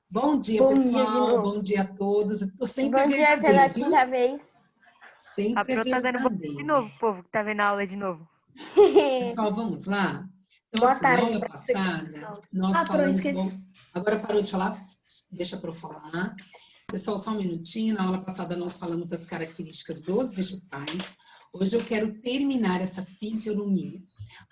Bom dia, Bom dia de pessoal. novo. Bom dia a todos. Eu tô sempre Bom dia verdadeiro, pela viu? quinta vez. Sempre A Pro tá dando bom dia de verdadeiro. novo, povo, que tá vendo a aula de novo. Pessoal, vamos lá? Então, Boa assim, na tarde aula pra você, passada, pessoal. nós Pro, falamos... esqueci. Bom, agora parou de falar? Deixa para eu falar. Pessoal, só um minutinho. Na aula passada, nós falamos das características dos vegetais. Hoje eu quero terminar essa fisionomia.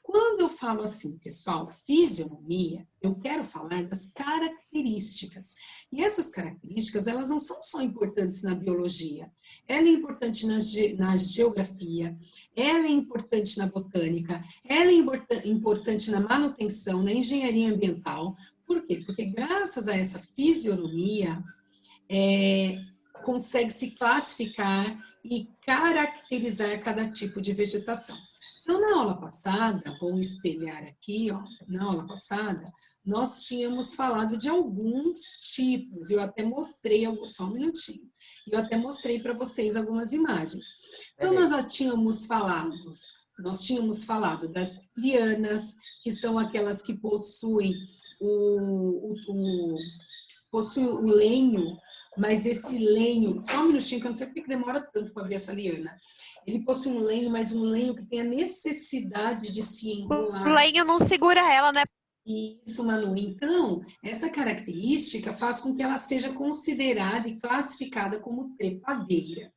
Quando eu falo assim, pessoal, fisionomia, eu quero falar das características. E essas características, elas não são só importantes na biologia. Ela é importante na geografia, ela é importante na botânica, ela é importante na manutenção, na engenharia ambiental. Por quê? Porque graças a essa fisionomia, consegue se classificar e caracterizar cada tipo de vegetação. Então, na aula passada, vou espelhar aqui, ó, na aula passada, nós tínhamos falado de alguns tipos, eu até mostrei, só um minutinho, eu até mostrei para vocês algumas imagens. Então, nós tínhamos falado das lianas, que são aquelas que possuem o lenho, mas esse lenho, só um minutinho, que eu não sei porque que demora tanto para ver essa liana. Ele possui um lenho, mas um lenho que tem a necessidade de se enrolar. O lenho não segura ela, né? Isso, Manu. Então, essa característica faz com que ela seja considerada e classificada como trepadeira.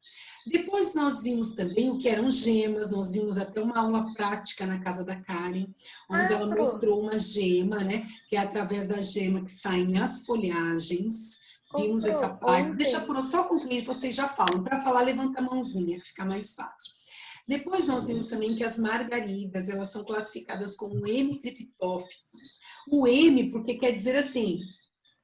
Depois nós vimos também o que eram gemas, nós vimos até uma aula prática na casa da Karen, onde ela mostrou uma gema, né? Que é através da gema que saem as folhagens. Vimos essa parte. Deixa eu só concluir, vocês já falam. Para falar, levanta a mãozinha, que fica mais fácil. Depois nós vimos também que as margaridas, elas são classificadas como hemicriptófitos. O hemi, porque quer dizer assim,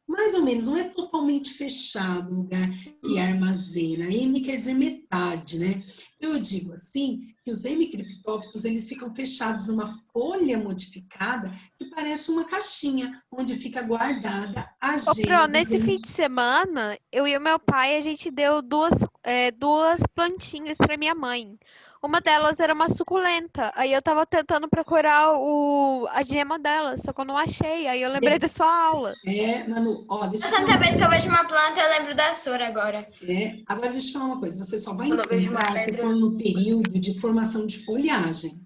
mais ou menos, não é totalmente fechado o lugar que armazena. Hemi quer dizer metade, né? Eu digo assim, que os hemicriptófitos, eles ficam fechados numa folha modificada que parece uma caixinha, onde fica guardada a gema. Nesse fim de semana, eu e o meu pai, a gente deu duas plantinhas para minha mãe. Uma delas era uma suculenta. Aí eu tava tentando procurar a gema dela, só que eu não achei. Aí eu lembrei da sua aula. Manu, ó, deixa eu Toda vez que eu vejo uma planta, eu lembro da sua agora. Agora deixa eu falar uma coisa, você só vai encontrar se for no período de formação de folhagem.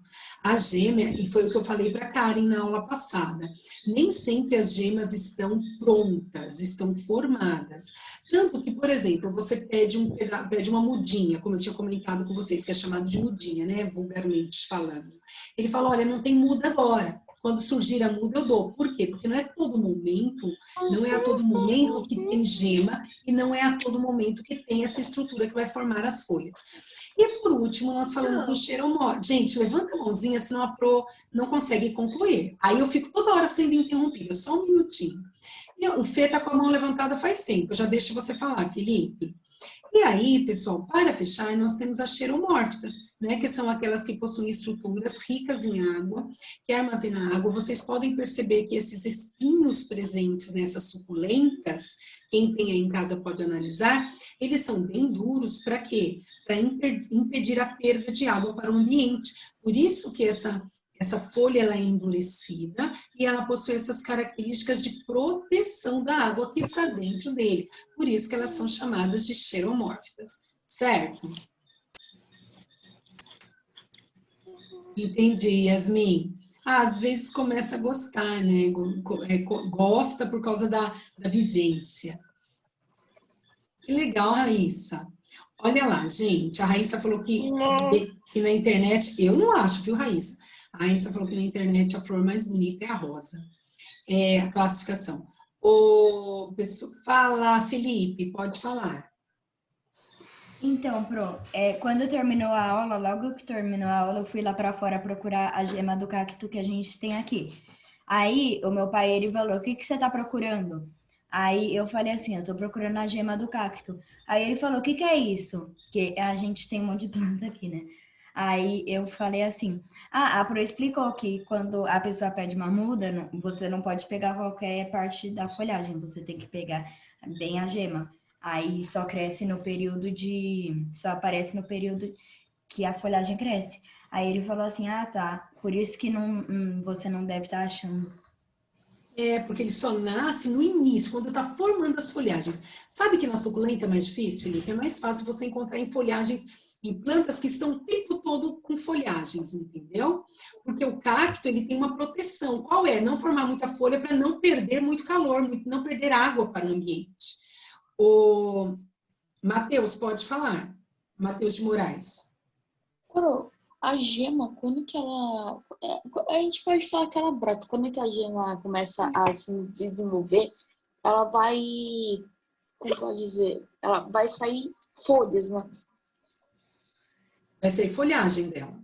A gema, e foi o que eu falei para a Karen na aula passada, nem sempre as gemas estão prontas, estão formadas. Tanto que, por exemplo, você pede uma mudinha, como eu tinha comentado com vocês, que é chamado de mudinha, né, vulgarmente falando. Ele fala, olha, não tem muda agora. Quando surgir a muda, eu dou. Por quê? Porque não é a todo momento que tem gema e não é a todo momento que tem essa estrutura que vai formar as folhas. E por último, nós falamos do xeromorfo. Gente, levanta a mãozinha, senão a Pro não consegue concluir. Aí eu fico toda hora sendo interrompida, só um minutinho. E o Fê tá com a mão levantada faz tempo, eu já deixo você falar, Felipe. E aí, pessoal, para fechar, nós temos as xeromórfitas, né, que são aquelas que possuem estruturas ricas em água, que armazenam água. Vocês podem perceber que esses espinhos presentes nessas suculentas, quem tem aí em casa pode analisar, eles são bem duros para quê? Para impedir a perda de água para o ambiente. Por isso que essa folha ela é endurecida e ela possui essas características de proteção da água que está dentro dele. Por isso que elas são chamadas de xeromórfitas, certo? Entendi, Yasmin. Às vezes começa a gostar, né? Gosta por causa da vivência. Que legal, Raíssa. Olha lá, gente, a Raíssa falou que na internet, eu não acho, viu, Raíssa? A Raíssa falou que na internet a flor mais bonita é a rosa. É a classificação. Fala, Felipe, pode falar. Então, Pro, quando terminou a aula, logo que terminou a aula, eu fui lá para fora procurar a gema do cacto que a gente tem aqui. Aí, o meu pai, ele falou, o que você tá procurando? Aí, eu falei assim, eu tô procurando a gema do cacto. Aí, ele falou, o que é isso? Que a gente tem um monte de planta aqui, né? Aí, eu falei assim, a Pro explicou que quando a pessoa pede uma muda, você não pode pegar qualquer parte da folhagem, você tem que pegar bem a gema. Aí só cresce no período só aparece no período que a folhagem cresce. Aí ele falou assim, tá, por isso que você não deve estar achando. Porque ele só nasce no início, quando está formando as folhagens. Sabe que na suculenta é mais difícil, Felipe? É mais fácil você encontrar em folhagens, em plantas que estão o tempo todo com folhagens, entendeu? Porque o cacto, ele tem uma proteção. Qual é? Não formar muita folha para não perder muito calor, não perder água para o ambiente. O Matheus, pode falar. Matheus de Moraes. A gema, quando que ela... A gente pode falar que ela brota. Quando que a gema começa a se desenvolver, ela vai... Como pode dizer? Ela vai sair folhas, né? Vai ser folhagem dela.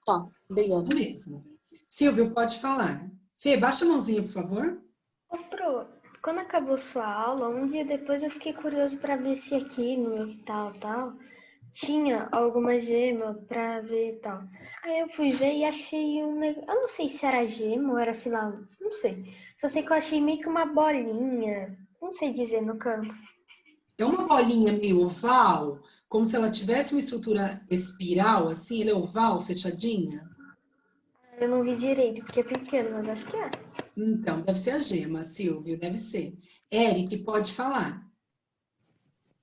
Tá, obrigada. Isso mesmo. Silvio, pode falar. Fê, baixa a mãozinha, por favor. Pro, quando acabou sua aula, um dia depois eu fiquei curioso para ver se aqui no meu tal, tinha alguma gema para ver e tal. Aí eu fui ver e achei um negócio. Eu não sei se era gema ou era, sei lá, não sei. Só sei que eu achei meio que uma bolinha. Não sei dizer no canto. É uma bolinha meio oval, como se ela tivesse uma estrutura espiral, assim, ela é oval, fechadinha. Eu não vi direito, porque é pequeno, mas acho que é. Então, deve ser a gema, Silvio, deve ser. Eric, pode falar.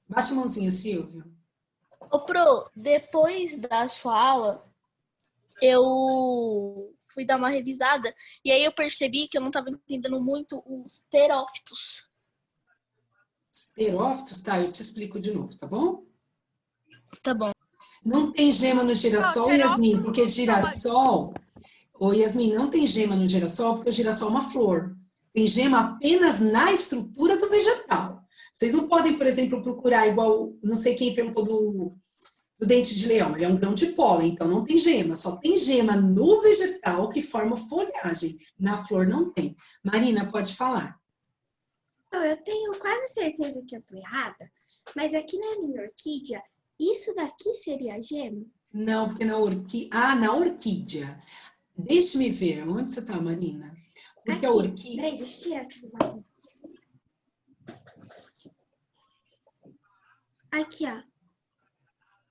Baixa a mãozinha, Silvio. Pro, depois da sua aula, eu fui dar uma revisada e aí eu percebi que eu não estava entendendo muito os terófitos. Terófitos, tá? Eu te explico de novo, tá bom? Tá bom. Não tem gema no girassol, Yasmin, porque girassol... Ô, Yasmin, não tem gema no girassol, porque o girassol é uma flor. Tem gema apenas na estrutura do vegetal. Vocês não podem, por exemplo, procurar igual... Não sei quem perguntou do dente de leão. Ele é um grão de pólen, então não tem gema. Só tem gema no vegetal que forma folhagem. Na flor não tem. Marina, pode falar. Eu tenho quase certeza que eu tô errada, mas aqui na minha orquídea, isso daqui seria gema? Não, porque na orquídea... Ah, na orquídea. Deixe-me ver. Onde você tá, Marina? Porque aqui. a orquídea... Peraí, deixa eu tirar aqui do vaso. Aqui, ó.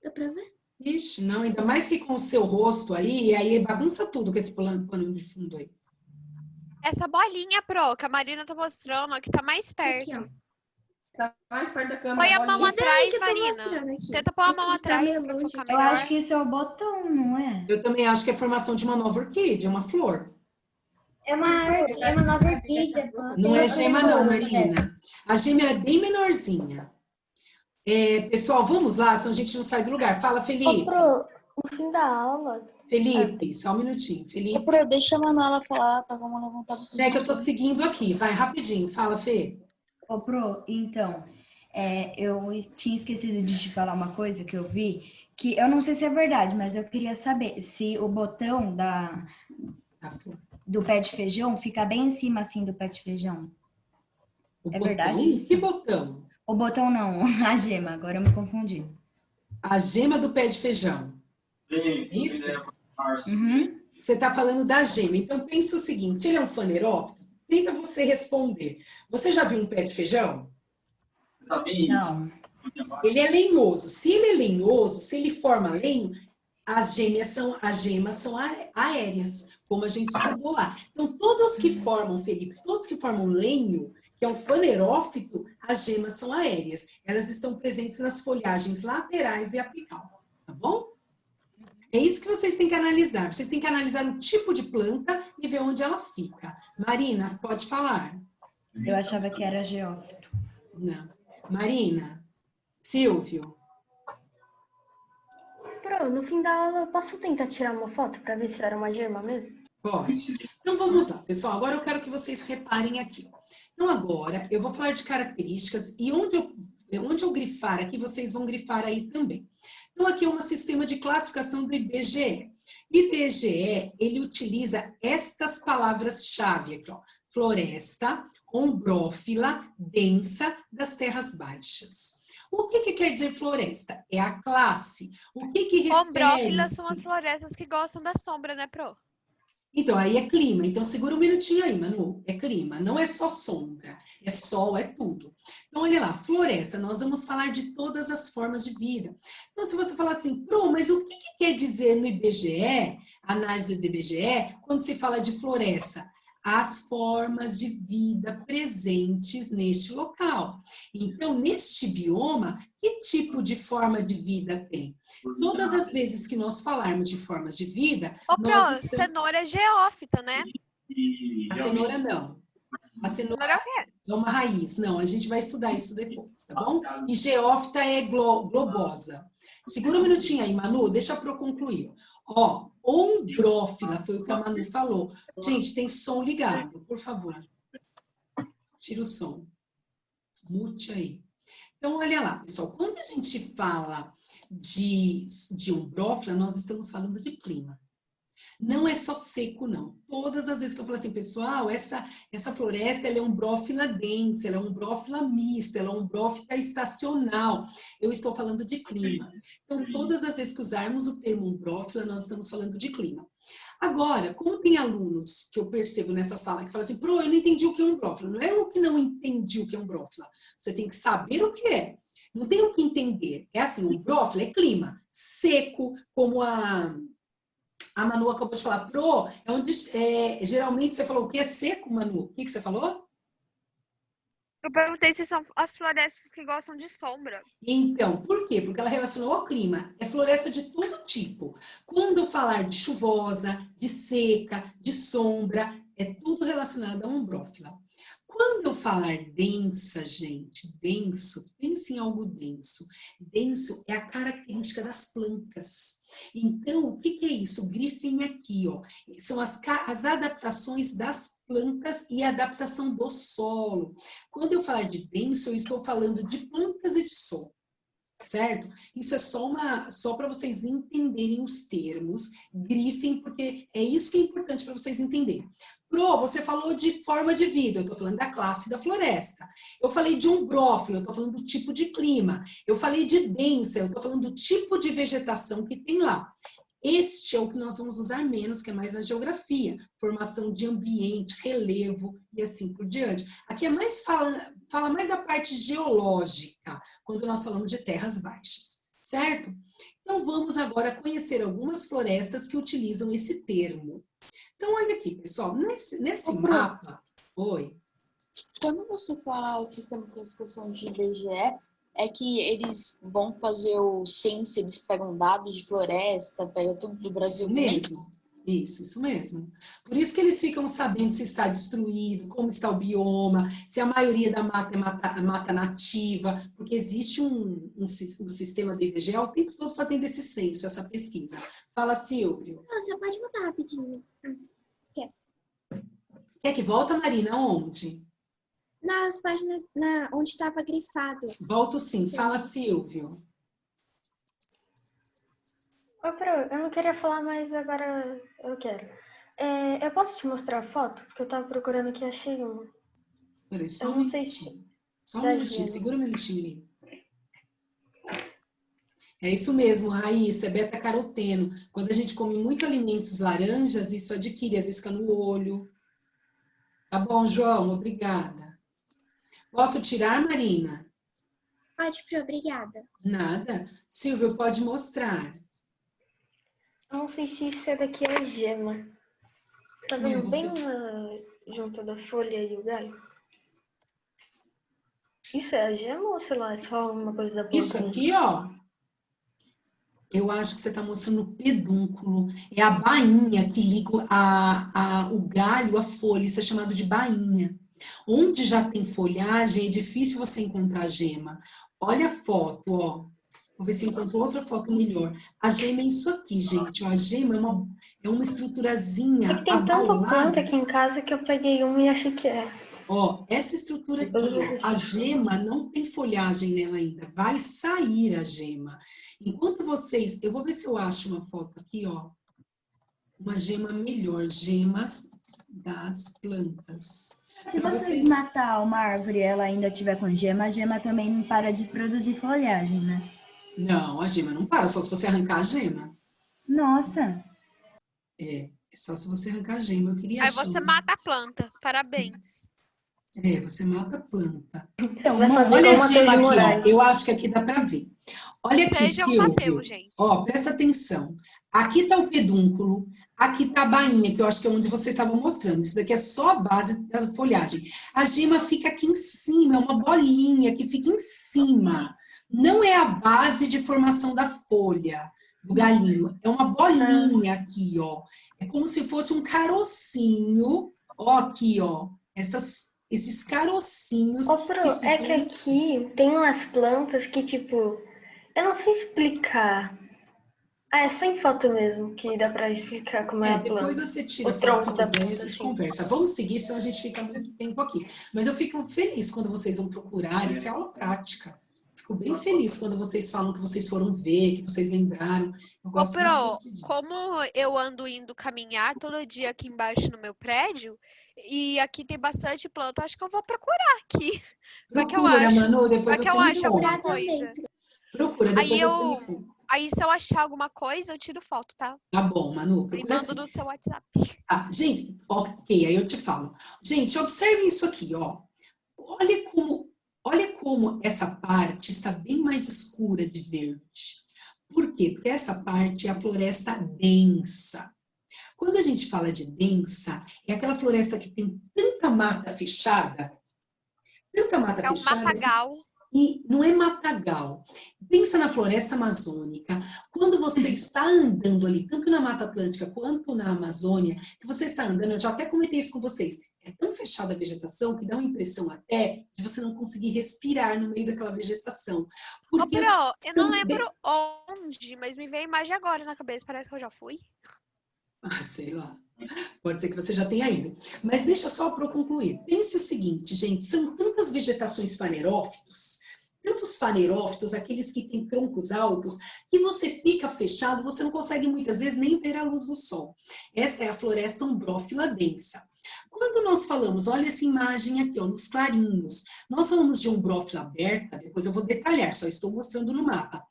Dá pra ver? Ixi, não. Ainda mais que com o seu rosto aí, e aí bagunça tudo com esse pano de fundo aí. Essa bolinha, Pro, que a Marina tá mostrando, que tá mais perto. Aqui, ó. Tá mais perto da câmera. Põe a mão Isso daí atrás, que eu tô Marina. mostrando aqui. Tenta pôr a mão Aqui, tá atrás meio pra longe. focar Eu melhor. acho que isso é o botão, não é? Eu também acho que é a formação de uma nova orquídea, uma flor. É uma nova orquídea. Não é gema não, Marina. A gema é bem menorzinha. Pessoal, vamos lá, senão a gente não sai do lugar. Fala, Felipe. No fim da aula... Felipe, só um minutinho. Felipe. Pro, deixa a Manuela falar, tá com a mão levantada. É que eu tô seguindo aqui. Vai, rapidinho. Fala, Fê. Ô, Pro, então, eu tinha esquecido de te falar uma coisa que eu vi, que eu não sei se é verdade, mas eu queria saber se o botão do pé de feijão fica bem em cima, assim, do pé de feijão. É verdade isso? Que botão? O botão não, a gema, agora eu me confundi. A gema do pé de feijão. Isso? Uhum. Você está falando da gema. Então, pensa o seguinte, ele é um fanerópito? Tenta você responder. Você já viu um pé de feijão? Não. Ele é lenhoso. Se ele é lenhoso, se ele forma lenho, as gemas são aéreas, como a gente estudou lá. Então, todos que formam, Felipe, todos que formam lenho, que é um fanerófito, as gemas são aéreas. Elas estão presentes nas folhagens laterais e apical, tá bom? É isso que vocês têm que analisar. Vocês têm que analisar o tipo de planta e ver onde ela fica. Marina, pode falar. Eu achava que era geófito. Não. Marina. Silvio. No fim da aula, eu posso tentar tirar uma foto para ver se era uma gema mesmo? Pode. Então vamos lá, pessoal. Agora eu quero que vocês reparem aqui. Então agora eu vou falar de características e onde eu grifar aqui, vocês vão grifar aí também. Então aqui é um sistema de classificação do IBGE. IBGE, ele utiliza estas palavras-chave aqui, ó. Floresta, ombrófila, densa das terras baixas. O que quer dizer floresta? É a classe. O que refere-se? Ombrófilas são as florestas que gostam da sombra, né, Pro? Então, aí é clima. Então, segura um minutinho aí, Manu. É clima, não é só sombra. É sol, é tudo. Então, olha lá, floresta, nós vamos falar de todas as formas de vida. Então, se você falar assim, Pro, mas o que quer dizer no IBGE, análise do IBGE, quando se fala de floresta? as formas de vida presentes neste local. Então, neste bioma, que tipo de forma de vida tem? Todas as vezes que nós falarmos de formas de vida, nós estamos... cenoura é geófita, né? A cenoura não. A cenoura é o quê? é uma raiz. Não, a gente vai estudar isso depois, tá bom? E geófita é globosa. Segura um minutinho aí, Manu, deixa para eu concluir. Ó, ombrófila, foi o que a Manu falou. Gente, tem som ligado, por favor. Tira o som. Mute aí. Então, olha lá, pessoal. Quando a gente fala de ombrófila, nós estamos falando de clima. Não é só seco, não. Todas as vezes que eu falo assim, pessoal, essa floresta ela é ombrófila densa, ela é ombrófila mista, ela é ombrófila estacional. Eu estou falando de clima. Então, todas as vezes que usarmos o termo ombrófila, nós estamos falando de clima. Agora, como tem alunos que eu percebo nessa sala que falam assim, Pro, eu não entendi o que é ombrófila. Não é o que não entendi o que é ombrófila. Você tem que saber o que é. Não tem o que entender. É assim, ombrófila é clima seco, como a Manu acabou de falar, Pro, é onde geralmente você falou o que é seco, Manu? O que você falou? Eu perguntei se são as florestas que gostam de sombra. Então, por quê? Porque ela relacionou ao clima. É floresta de todo tipo. Quando eu falar de chuvosa, de seca, de sombra, é tudo relacionado a ombrófila. Quando eu falar densa, gente, denso, pense em algo denso. Denso é a característica das plantas. Então, o que é isso? Grifem aqui, ó. São as adaptações das plantas e a adaptação do solo. Quando eu falar de denso, eu estou falando de plantas e de solo. Certo? Isso é só para vocês entenderem os termos. Grifem, porque é isso que é importante para vocês entenderem. Pro, você falou de forma de vida, eu estou falando da classe da floresta. Eu falei de ombrófilo, eu estou falando do tipo de clima. Eu falei de densa, eu estou falando do tipo de vegetação que tem lá. Este é o que nós vamos usar menos, que é mais a geografia. Formação de ambiente, relevo e assim por diante. Aqui é mais fala mais a parte geológica, quando nós falamos de terras baixas, certo? Então vamos agora conhecer algumas florestas que utilizam esse termo. Então olha aqui, pessoal, nesse mapa... Oi. Quando você fala o sistema de classificação de IBGE, é que eles vão fazer o censo, eles pegam dados de floresta, pegam tudo do Brasil mesmo. Isso mesmo. Por isso que eles ficam sabendo se está destruído, como está o bioma, se a maioria da mata é mata nativa, porque existe um sistema do IBGE o tempo todo fazendo esse censo, essa pesquisa. Fala, Silvio. Não, você pode voltar rapidinho. Quer que volta, Marina? Onde? Nas páginas onde estava grifado. Volto sim. Fala, Silvio. Ô, Pro, eu não queria falar, mas agora eu quero. Eu posso te mostrar a foto? Porque eu tava procurando aqui e achei uma. Peraí, só um minutinho. Só um minutinho, segura um minutinho aí. É isso mesmo, Raíssa, é beta-caroteno. Quando a gente come muito alimentos laranjas, isso adquire, às vezes fica no olho. Tá bom, João, obrigada. Posso tirar, Marina? Pode, Pro, obrigada. Nada. Silvio, pode mostrar. Eu não sei se isso daqui é gema. Tá vendo bem junto da folha e o galho? Isso é a gema ou, sei lá, é só uma coisa da planta? Isso aqui, ó. Eu acho que você está mostrando o pedúnculo. É a bainha que liga o galho à folha. Isso é chamado de bainha. Onde já tem folhagem, é difícil você encontrar gema. Olha a foto, ó. Vou ver se eu encontro outra foto melhor. A gema é isso aqui, gente. Ó, a gema é uma estruturazinha abaulada. Tem tanta planta aqui em casa que eu peguei uma e achei que é. Ó, essa estrutura aqui, ó, a gema não tem folhagem nela ainda. Vai sair a gema. Enquanto vocês... Eu vou ver se eu acho uma foto aqui, ó. Uma gema melhor. Gemas das plantas. Se vocês matar uma árvore e ela ainda tiver com gema, a gema também não para de produzir folhagem, né? Não, a gema não para, só se você arrancar a gema. Nossa! É só se você arrancar a gema. Eu queria Aí você mata a planta. Parabéns. Você mata a planta. Então, olha a gema aqui, ó. Eu acho que aqui dá pra ver. Olha aqui, Feijão Silvio. bateu, gente. Ó, presta atenção. Aqui está o pedúnculo, aqui está a bainha, que eu acho que é onde você estava mostrando. Isso daqui é só a base da folhagem. A gema fica aqui em cima, é uma bolinha que fica em cima. Não é a base de formação da folha, do galinho. É uma bolinha aqui, ó. É como se fosse um carocinho. Ó, aqui, ó. Esses carocinhos. Ô, Pro, é que aqui tem umas plantas que, tipo, eu não sei explicar. Ah, é só em foto mesmo que dá pra explicar como é a planta. Depois você tira a O foto tronco se da quiser e a planta, gente assim. conversa. Vamos seguir, senão a gente fica muito tempo aqui. Mas eu fico feliz quando vocês vão procurar, isso é aula prática. Fico bem feliz quando vocês falam que vocês foram ver, que vocês lembraram. Eu Ô, gosto Pro, bastante disso. como eu ando indo caminhar todo dia aqui embaixo no meu prédio, e aqui tem bastante planta, acho que eu vou procurar aqui. Vai que eu Procura, acho. Manu, depois Vai você que eu me acho alguma conta. coisa. Procura, depois Aí você me conta. Aí se eu achar alguma coisa, eu tiro foto, tá? Tá bom, Manu, Me procura mando assim. no seu WhatsApp. Ah, gente, ok, aí eu te falo. Gente, observe isso aqui, ó. Olha como essa parte está bem mais escura de verde. Por quê? Porque essa parte é a floresta densa. Quando a gente fala de densa, é aquela floresta que tem tanta mata fechada. Tanta mata É um fechada. matagal. E não é matagal. Pensa na floresta amazônica. Quando você está andando ali, tanto na Mata Atlântica quanto na Amazônia, que você está andando, eu já até comentei isso com vocês, é tão fechada a vegetação que dá uma impressão até de você não conseguir respirar no meio daquela vegetação. Porque Pro, eu não lembro onde, mas me veio a imagem agora na cabeça, parece que eu já fui. Ah, sei lá. Pode ser que você já tenha ido. Mas deixa só para eu concluir. Pense o seguinte, gente, são tantas vegetações fanerófitas, tantos fanerófitos, aqueles que têm troncos altos, que você fica fechado, você não consegue muitas vezes nem ver a luz do sol. Esta é a floresta umbrófila densa. Quando nós falamos, olha essa imagem aqui, ó, nos clarinhos, nós falamos de umbrófila aberta, depois eu vou detalhar, só estou mostrando no mapa.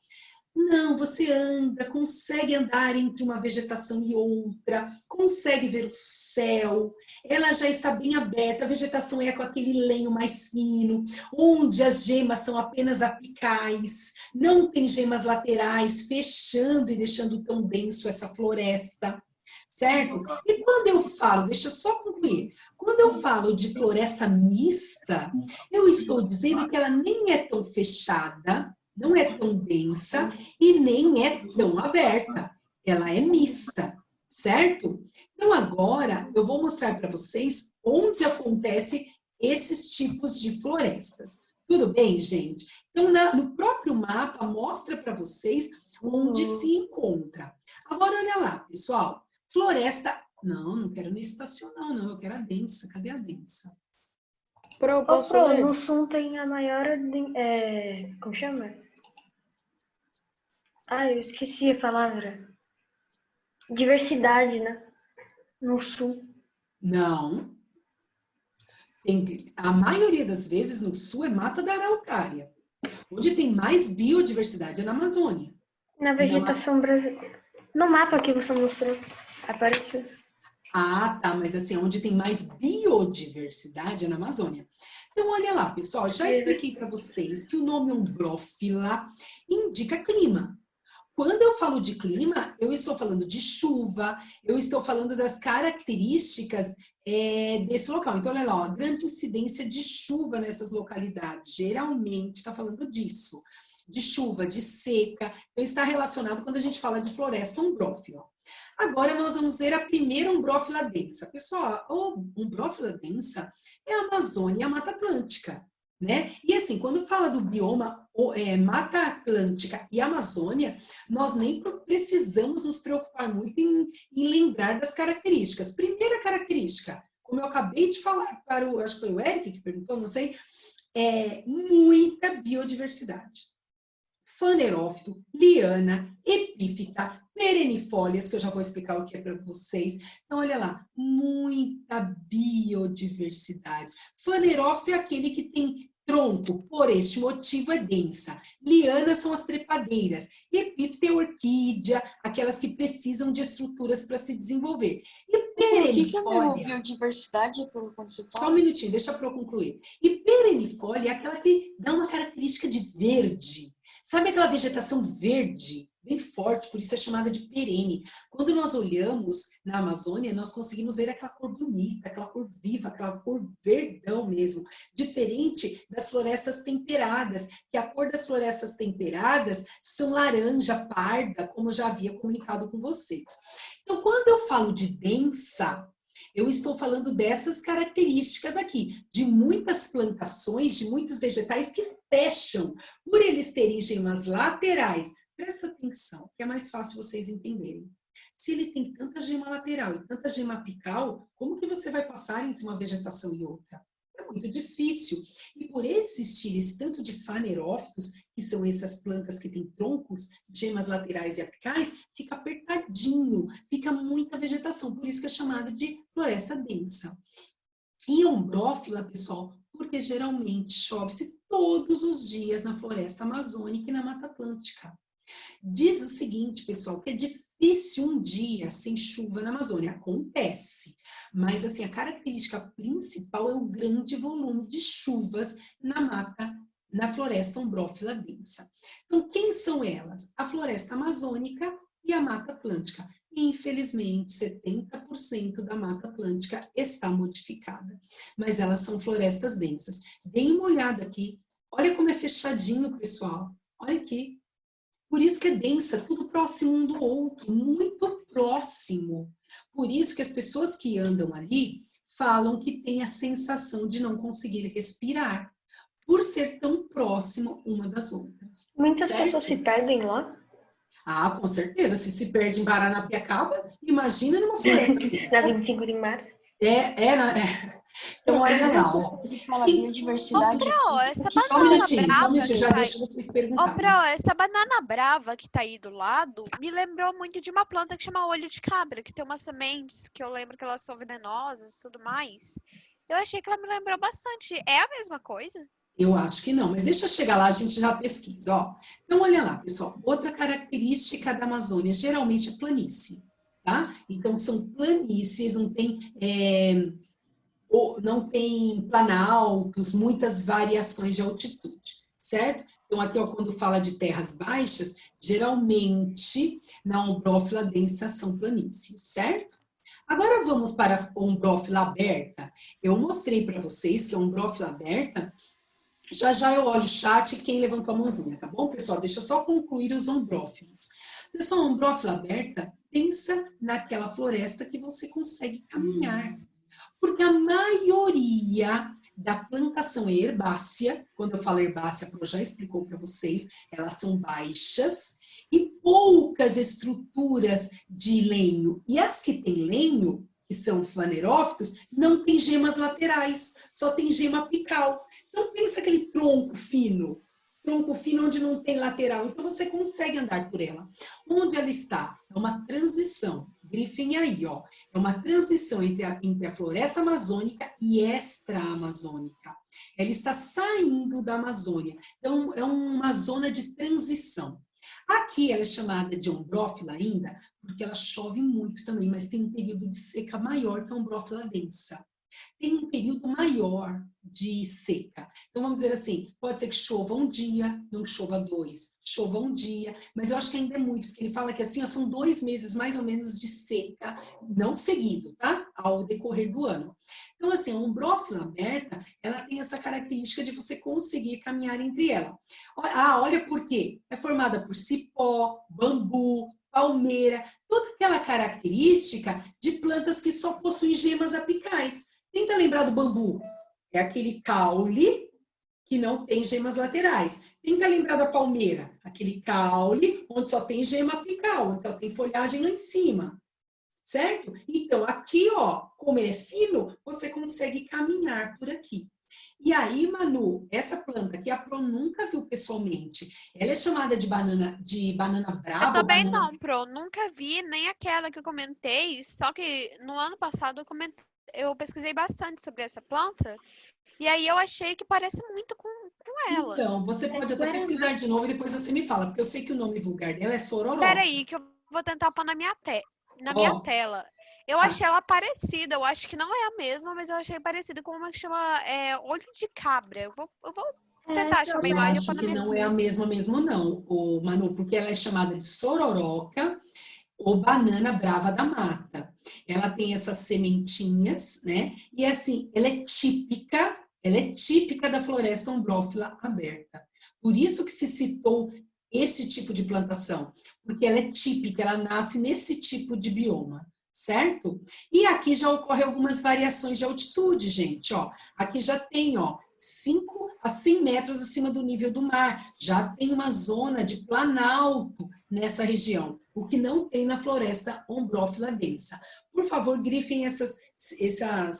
Não, você anda, consegue andar entre uma vegetação e outra, consegue ver o céu, ela já está bem aberta, a vegetação é com aquele lenho mais fino, onde as gemas são apenas apicais, não tem gemas laterais, fechando e deixando tão denso essa floresta, certo? E quando eu falo, deixa eu só concluir, quando eu falo de floresta mista, eu estou dizendo que ela nem é tão fechada, não é tão densa e nem é tão aberta. Ela é mista, certo? Então, agora, eu vou mostrar para vocês onde acontece esses tipos de florestas. Tudo bem, gente? Então, no próprio mapa, mostra para vocês onde se encontra. Agora, olha lá, pessoal. Floresta... Não quero nem estacional, não. Eu quero a densa. Cadê a densa? Pro, no sul tem a maior... como chama? Ah, eu esqueci a palavra. Diversidade, né? No sul. Não. A maioria das vezes no sul é mata da araucária. Onde tem mais biodiversidade é na Amazônia. Na vegetação brasileira. No mapa que você mostrou, apareceu. Ah, tá, mas assim, onde tem mais biodiversidade é na Amazônia. Então, olha lá, pessoal, já expliquei para vocês que o nome umbrófila indica clima. Quando eu falo de clima, eu estou falando de chuva, eu estou falando das características desse local. Então, olha lá, ó, grande incidência de chuva nessas localidades. Geralmente está falando disso, de chuva, de seca. Então, está relacionado quando a gente fala de floresta umbrófila. Agora, nós vamos ver a primeira umbrófila densa. Pessoal, a umbrófila densa é a Amazônia e a Mata Atlântica. Né? E assim, quando fala do bioma Mata Atlântica e Amazônia, nós nem precisamos nos preocupar muito em lembrar das características. Primeira característica, como eu acabei de falar acho que foi o Eric que perguntou, não sei, é muita biodiversidade. Fanerófito, liana, epífita, perennifólias, que eu já vou explicar o que é para vocês. Então, olha lá, muita biodiversidade. Fanerófito é aquele que tem tronco, por este motivo é densa. Lianas são as trepadeiras. Epífita é orquídea, aquelas que precisam de estruturas para se desenvolver. E perennifólia... O que é biodiversidade, quando você fala? Só um minutinho, deixa para eu concluir. E perennifólia é aquela que dá uma característica de verde. Sabe aquela vegetação verde, bem forte, por isso é chamada de perene. Quando nós olhamos na Amazônia, nós conseguimos ver aquela cor bonita, aquela cor viva, aquela cor verdão mesmo. Diferente das florestas temperadas, que a cor das florestas temperadas são laranja, parda, como eu já havia comunicado com vocês. Então, quando eu falo de densa, eu estou falando dessas características aqui, de muitas plantações, de muitos vegetais que fecham, por eles terem gemas laterais. Presta atenção, que é mais fácil vocês entenderem. Se ele tem tanta gema lateral e tanta gema apical, como que você vai passar entre uma vegetação e outra? É muito difícil. E por existir esse tanto de fanerófitos, que são essas plantas que têm troncos, gemas laterais e apicais, fica apertadinho, fica muita vegetação. Por isso que é chamada de floresta densa. E ombrófila, pessoal, porque geralmente chove-se todos os dias na floresta amazônica e na Mata Atlântica. Diz o seguinte, pessoal, que é difícil um dia sem chuva na Amazônia. Acontece, mas assim, a característica principal é o grande volume de chuvas na floresta ombrófila densa. Então, quem são elas? A floresta amazônica e a Mata Atlântica. Infelizmente, 70% da Mata Atlântica está modificada, mas elas são florestas densas. Deem uma olhada aqui, olha como é fechadinho, pessoal. Olha aqui. Por isso que é densa, tudo próximo um do outro, muito próximo. Por isso que as pessoas que andam ali falam que tem a sensação de não conseguir respirar, por ser tão próximo uma das outras. Muitas certo? pessoas se perdem lá. Ah, com certeza. Se perde em Paranapiacaba, imagina numa floresta. Na 25 de março. Então, olha lá. Ó. Fala biodiversidade. Só um minutinho, já deixa vocês perguntarem. Ô, Pro, essa banana brava que tá aí do lado me lembrou muito de uma planta que chama olho de cabra, que tem umas sementes que eu lembro que elas são venenosas e tudo mais. Eu achei que ela me lembrou bastante. É a mesma coisa? Eu acho que não, mas deixa eu chegar lá, a gente já pesquisa, ó. Então, olha lá, pessoal, outra característica da Amazônia, geralmente é planície, tá? Então, são planícies, não tem planaltos, muitas variações de altitude, certo? Então, aqui, ó, quando fala de terras baixas, geralmente, na ombrófila densa são planícies, certo? Agora, vamos para a ombrófila aberta. Eu mostrei para vocês que a ombrófila aberta... Já eu olho o chat e quem levantou a mãozinha, tá bom, pessoal? Deixa eu só concluir os ombrófilos. Pessoal, ombrófila aberta, pensa naquela floresta que você consegue caminhar. Porque a maioria da plantação é herbácea. Quando eu falo herbácea, a Pro já explicou para vocês, elas são baixas e poucas estruturas de lenho. E as que têm lenho, que são fanerófitos, não tem gemas laterais, só tem gema apical. Então, pensa aquele tronco fino onde não tem lateral. Então, você consegue andar por ela. Onde ela está? É uma transição. Grifem aí, ó. É uma transição entre a floresta amazônica e extra-amazônica. Ela está saindo da Amazônia. Então, é uma zona de transição. Aqui ela é chamada de ombrófila ainda, porque ela chove muito também, mas tem um período de seca maior que a ombrófila densa. Tem um período maior de seca. Então, vamos dizer assim, pode ser que chova um dia, não chova 2, chova um dia, mas eu acho que ainda é muito, porque ele fala que assim, ó, são 2 meses mais ou menos de seca, não seguido, tá? Ao decorrer do ano. Então, assim, a ombrófila aberta, ela tem essa característica de você conseguir caminhar entre ela. Olha por quê? É formada por cipó, bambu, palmeira, toda aquela característica de plantas que só possuem gemas apicais. Tenta lembrar do bambu. É aquele caule que não tem gemas laterais. Tenta lembrar da palmeira. Aquele caule onde só tem gema apical, então tem folhagem lá em cima. Certo? Então, aqui, ó, como ele é fino, você consegue caminhar por aqui. E aí, Manu, essa planta que a Pro nunca viu pessoalmente, ela é chamada de banana brava? Eu também não, Pro. Nunca vi, nem aquela que eu comentei, só que no ano passado eu pesquisei bastante sobre essa planta, e aí eu achei que parece muito com ela. Então, você pode até pesquisar de novo e depois você me fala, porque eu sei que o nome vulgar dela é sororó. Peraí, que eu vou tentar pôr na minha tela. Eu achei ela parecida, eu acho que não é a mesma, mas eu achei parecida com uma que chama olho de cabra. Eu vou tentar achar uma Eu imagem acho para que não é a mesma mesmo não, o Manu, porque ela é chamada de sororoca ou banana brava da mata. Ela tem essas sementinhas, né? E assim, ela é típica da floresta ombrófila aberta. Por isso que se citou esse tipo de plantação, porque ela é típica, ela nasce nesse tipo de bioma, certo? E aqui já ocorre algumas variações de altitude, gente, ó. Aqui já tem, ó, 5 a 100 metros acima do nível do mar. Já tem uma zona de planalto nessa região, o que não tem na floresta ombrófila densa. Por favor, grifem essas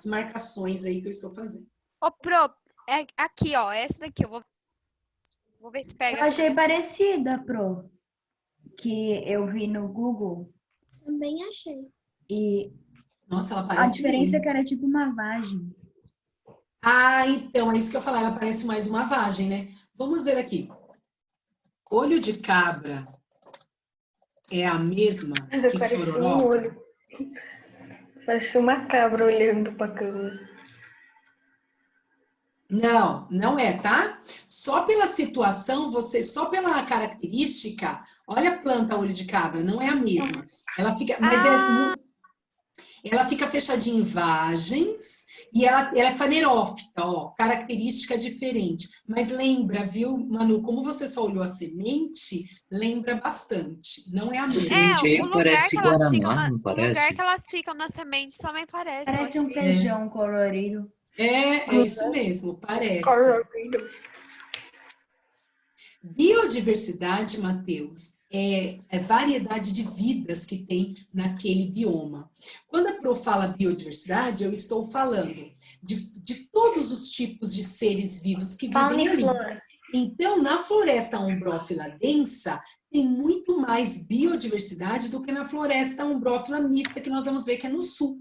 marcações aí que eu estou fazendo. Ô, Pro, é aqui, ó, essa daqui, eu vou ver se pega. Eu achei parecida, Pro, que eu vi no Google. Também achei. E Nossa, ela a parece diferença é muito. que era tipo uma vagem. Ah, então, é isso que eu ia falar, ela parece mais uma vagem, né? Vamos ver aqui. Olho de cabra é a mesma Mas que parecia um sororoca? olho. Parecia uma cabra olhando pra câmera. Não, não é, tá? Só pela situação, só pela característica, olha a planta olho de cabra, não é a mesma. Ela fica, mas ela fica fechadinha em vagens e ela é fanerófita, ó, característica diferente. Mas lembra, viu, Manu, como você só olhou a semente, lembra bastante. Não é a Essa mesma. semente aí O lugar parece que elas ficam guaraná, não o lugar parece? que elas ficam nas sementes também parece. eu Parece um achei. feijão colorido. É isso mesmo, parece. Biodiversidade, Matheus, é variedade de vidas que tem naquele bioma. Quando a Pro fala biodiversidade, eu estou falando de todos os tipos de seres vivos que Fauna vivem e ali. flora. Então, na floresta ombrófila densa, tem muito mais biodiversidade do que na floresta ombrófila mista, que nós vamos ver que é no sul.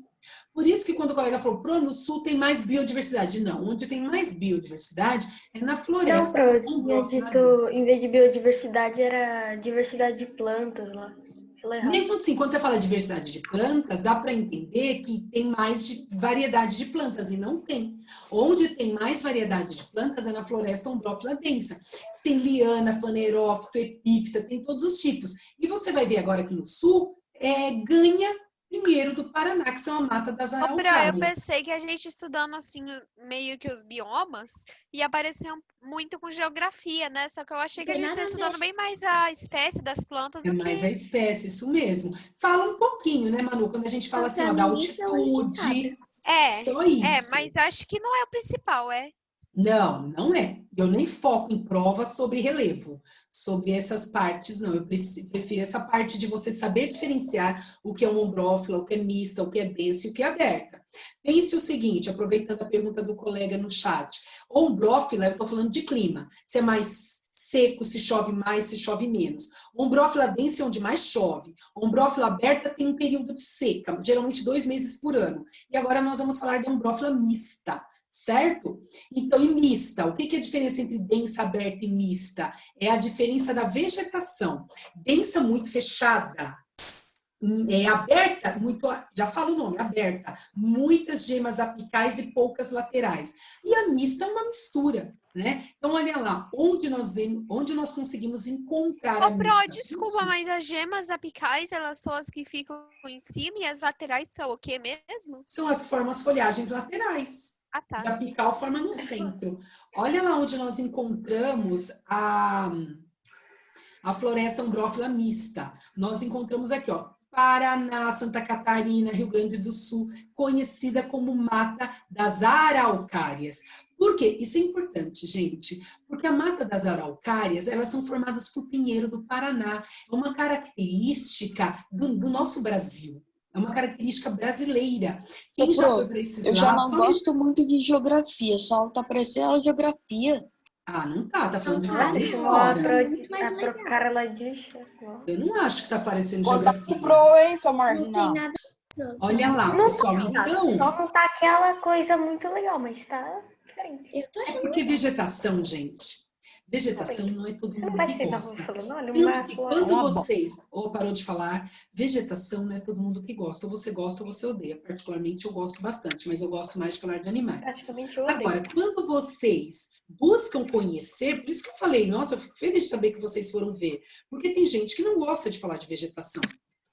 Por isso que quando o colega falou, Pro, no sul tem mais biodiversidade. Não, onde tem mais biodiversidade é na Não, floresta Pro, tinha ombrófila dito, densa. em vez de biodiversidade, era diversidade de plantas lá. Falei errado. Mesmo assim, quando você fala diversidade de plantas, dá para entender que tem mais variedade de plantas, e não tem. Onde tem mais variedade de plantas é na floresta ombrófila densa. Tem liana, fanerófito, epífita, tem todos os tipos. E você vai ver agora aqui no sul, ganha Pinheiro do Paraná, que são a mata das Ô, Pro, eu araucárias. pensei que a gente estudando assim, meio que os biomas, ia aparecer muito com geografia, né? Só que eu achei que a Tem gente nada tá a estudando ver. bem mais a espécie das plantas É do mais a que. espécie, isso mesmo. Fala um pouquinho, né, Manu? Quando a gente fala assim, ó, da Pra mim, isso é olho de altitude, cabra. só isso. Mas acho que não é o principal, é. Não, não é. Eu nem foco em provas sobre relevo, sobre essas partes, não. Eu prefiro essa parte de você saber diferenciar o que é um ombrófila, o que é mista, o que é densa e o que é aberta. Pense o seguinte, aproveitando a pergunta do colega no chat. Ombrófila, eu estou falando de clima. Se é mais seco, se chove mais, se chove menos. Ombrófila densa é onde mais chove. Ombrófila aberta tem um período de seca, geralmente 2 meses por ano. E agora nós vamos falar de ombrófila mista. Certo? Então, e mista, o que é a diferença entre densa, aberta e mista? É a diferença da vegetação. Densa, muito fechada. Aberta, muito, já falo o nome, aberta. Muitas gemas apicais e poucas laterais. E a mista é uma mistura, né? Então, olha lá, onde nós conseguimos encontrar a Ô, Pro, mista? desculpa, mas as gemas apicais, elas são as que ficam em cima e as laterais são o quê mesmo? São as formas folhagens laterais. Ah, tá. E apical forma no centro. Olha lá onde nós encontramos a floresta ombrófila mista. Nós encontramos aqui, ó, Paraná, Santa Catarina, Rio Grande do Sul, conhecida como Mata das Araucárias. Por quê? Isso é importante, gente, porque a Mata das Araucárias, elas são formadas por pinheiro do Paraná. É uma característica do nosso Brasil. É uma característica brasileira. Quem já foi para esses lados... Eu já não gosto muito de geografia, só tá parecendo a geografia. Ah, não tá. Tá falando de Não, fauna e não, flora. muito mais legal. Cara disso. Eu não acho que tá parecendo Conta geografia. pro, hein, seu Não marginal. tem nada. Não, Olha lá, Não pessoal. tá, Então, só não tá aquela coisa muito legal, mas tá diferente. Eu tô é achando porque vegetação, gente, Vegetação não é todo Você não mundo vai que sair na rua gosta. falando, olha, Tanto que quando uma vocês, ou parou de falar, vegetação não é todo mundo que gosta. Ou você gosta ou você odeia. Particularmente eu gosto bastante, mas eu gosto mais de falar de animais. praticamente eu odeio. Agora, quando vocês buscam conhecer, por isso que eu falei, nossa, eu fico feliz de saber que vocês foram ver. Porque tem gente que não gosta de falar de vegetação,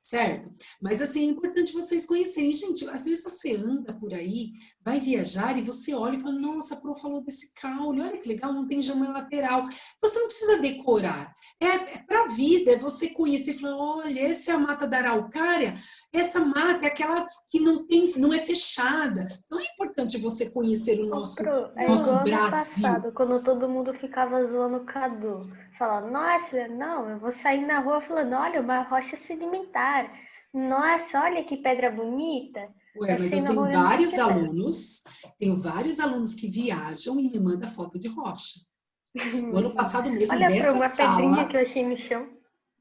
certo? Mas assim, é importante vocês conhecerem. Gente, às vezes você anda por aí, vai viajar e você olha e fala, nossa, a Pro falou desse caule, olha que legal, não tem jama lateral. Você não precisa decorar. É para a vida, é você conhecer e falar, olha, essa é a mata da araucária, essa mata é aquela que não é fechada. Então é importante você conhecer o nosso, É nosso igual ano Brasil. passado, quando todo mundo ficava zoando o Cadu. Falando, nossa, não, eu vou sair na rua falando, olha, uma rocha sedimentar. Nossa, olha que pedra bonita. Ué, mas eu tenho vários alunos que viajam e me mandam foto de rocha. O ano passado mesmo, Olha para uma pedrinha que eu achei no chão.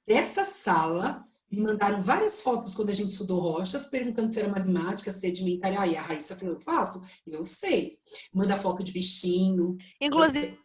Dessa sala, me mandaram várias fotos quando a gente estudou rochas, perguntando se era magmática, sedimentar. Aí a Raíssa falou, eu faço? Eu sei. Manda foto de bichinho. Inclusive,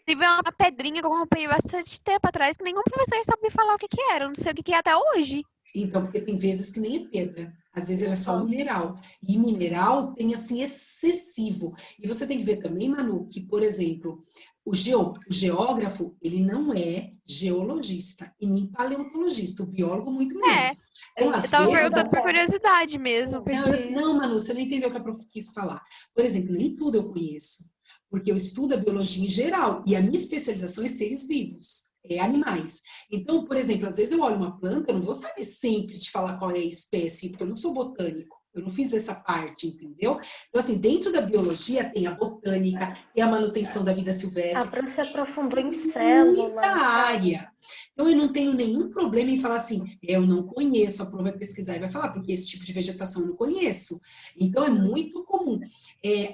é uma pedrinha que eu acompanhei bastante tempo atrás, que nenhum professor sabe me falar o que era. Eu não sei o que é até hoje. Então, porque tem vezes que nem é pedra. Às vezes ela é só mineral. E mineral tem, assim, excessivo. E você tem que ver também, Manu, que, por exemplo, o geógrafo, ele não é geologista e nem paleontologista. O biólogo, muito menos. Então, eu tava perguntando por curiosidade mesmo. Porque... Não, Manu, você não entendeu o que a prof quis falar. Por exemplo, nem tudo eu conheço. Porque eu estudo a biologia em geral. E a minha especialização é seres vivos. Animais. Então, por exemplo, às vezes eu olho uma planta, eu não vou saber sempre te falar qual é a espécie, porque eu não sou botânico, eu não fiz essa parte, entendeu? Então, assim, dentro da biologia tem a botânica, tem a manutenção da vida silvestre. A Pro se aprofundou em célula. Muita área. Então, eu não tenho nenhum problema em falar assim, eu não conheço, a Pro vai pesquisar e vai falar, porque esse tipo de vegetação eu não conheço. Então, é muito comum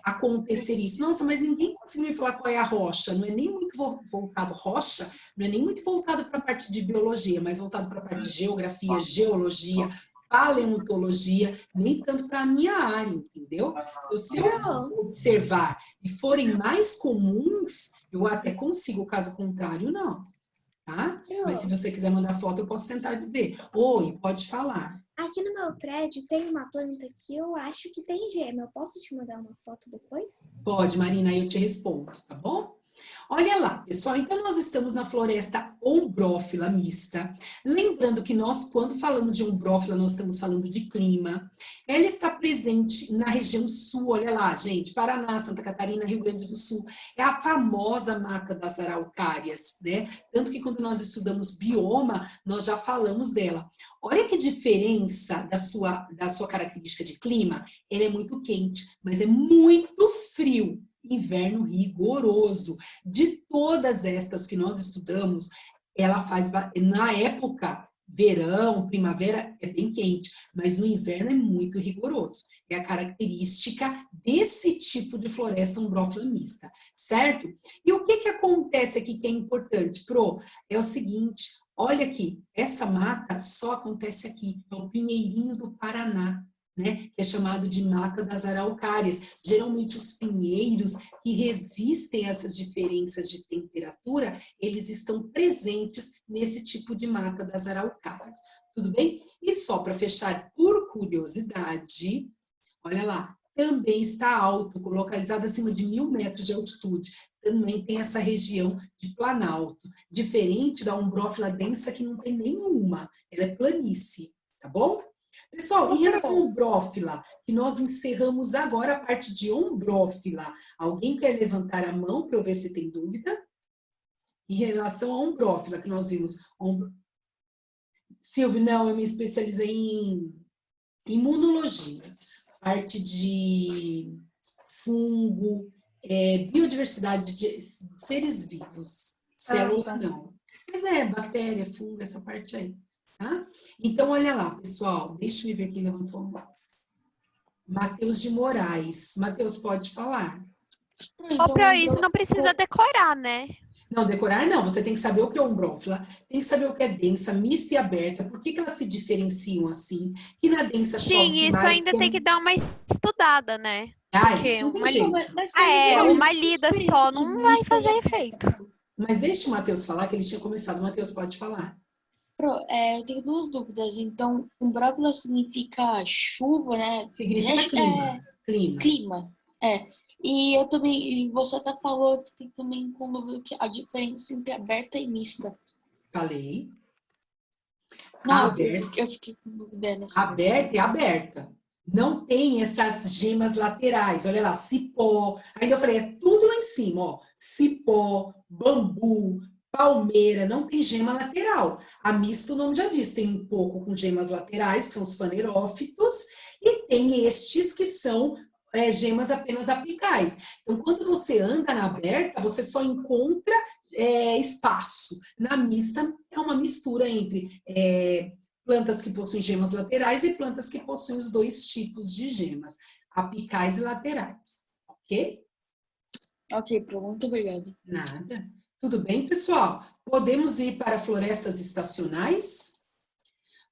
acontecer isso. Nossa, mas ninguém conseguiu me falar qual é a rocha. Não é nem muito voltado rocha, não é nem muito voltado para a parte de biologia, mas voltado para a parte de geografia, geologia, paleontologia, nem tanto para a minha área, entendeu? Então, se eu observar e forem mais comuns, eu até consigo, caso contrário, não. Tá? Mas se você quiser mandar foto, eu posso tentar ver. Oi, pode falar. Aqui no meu prédio tem uma planta que eu acho que tem gema. Eu posso te mandar uma foto depois? Pode, Marina, aí eu te respondo, tá bom? Olha lá, pessoal, então nós estamos na floresta ombrófila mista. Lembrando que nós, quando falamos de ombrófila, nós estamos falando de clima. Ela está presente na região sul, olha lá, gente, Paraná, Santa Catarina, Rio Grande do Sul. É a famosa mata das araucárias, né? Tanto que quando nós estudamos bioma, nós já falamos dela. Olha que diferença da sua característica de clima. Ela é muito quente, mas é muito frio. Inverno rigoroso. De todas estas que nós estudamos, ela faz, na época, verão, primavera, é bem quente, mas no inverno é muito rigoroso. É a característica desse tipo de floresta ombrófila mista, certo? E o que acontece aqui que é importante, Pro? É o seguinte, olha aqui, essa mata só acontece aqui, é o Pinheirinho do Paraná. Né, que é chamado de mata das araucárias. Geralmente os pinheiros que resistem a essas diferenças de temperatura, eles estão presentes nesse tipo de mata das araucárias. Tudo bem? E só para fechar, por curiosidade, olha lá, também está alto, localizado acima de 1.000 metros de altitude. Também tem essa região de planalto, diferente da ombrófila densa que não tem nenhuma, ela é planície, tá bom? Pessoal, em relação à ombrófila, que nós encerramos agora a parte de ombrófila. Alguém quer levantar a mão para eu ver se tem dúvida? Em relação à ombrófila, que nós vimos. Silvio, não, eu me especializei em imunologia. Parte de fungo, biodiversidade de seres vivos. Célula, não. Mas bactéria, fungo, essa parte aí. Tá? Então, olha lá, pessoal, deixa eu ver quem levantou a mão. Matheus de Moraes. Matheus, pode falar. Para isso não precisa decorar, né? Não, decorar não. Você tem que saber o que é ombrófila, tem que saber o que é densa, mista e aberta, por que elas se diferenciam assim, que na densa chove Sim, isso mais, ainda tem que dar uma estudada, né? Ah, porque isso não tem jeito. uma lida só não vai fazer efeito. Mas deixa o Matheus falar, que ele tinha começado. Matheus, pode falar. Eu tenho duas dúvidas. Então, umbrófila significa chuva, né? Significa clima. Clima. E eu também, e você até falou, eu fiquei também com dúvida que a diferença entre aberta e mista. Falei. Não, eu fiquei com dúvida nessa. Aberta e aberta. Não tem essas gemas laterais. Olha lá, cipó. Ainda eu falei, é tudo lá em cima, ó. Cipó, bambu, palmeira, não tem gema lateral. A mista, o nome já diz, tem um pouco com gemas laterais, que são os fanerófitos, e tem estes que são gemas apenas apicais. Então, quando você anda na aberta, você só encontra espaço. Na mista, é uma mistura entre plantas que possuem gemas laterais e plantas que possuem os dois tipos de gemas, apicais e laterais. Ok? Ok, muito obrigada. Nada. Tudo bem, pessoal? Podemos ir para florestas estacionais?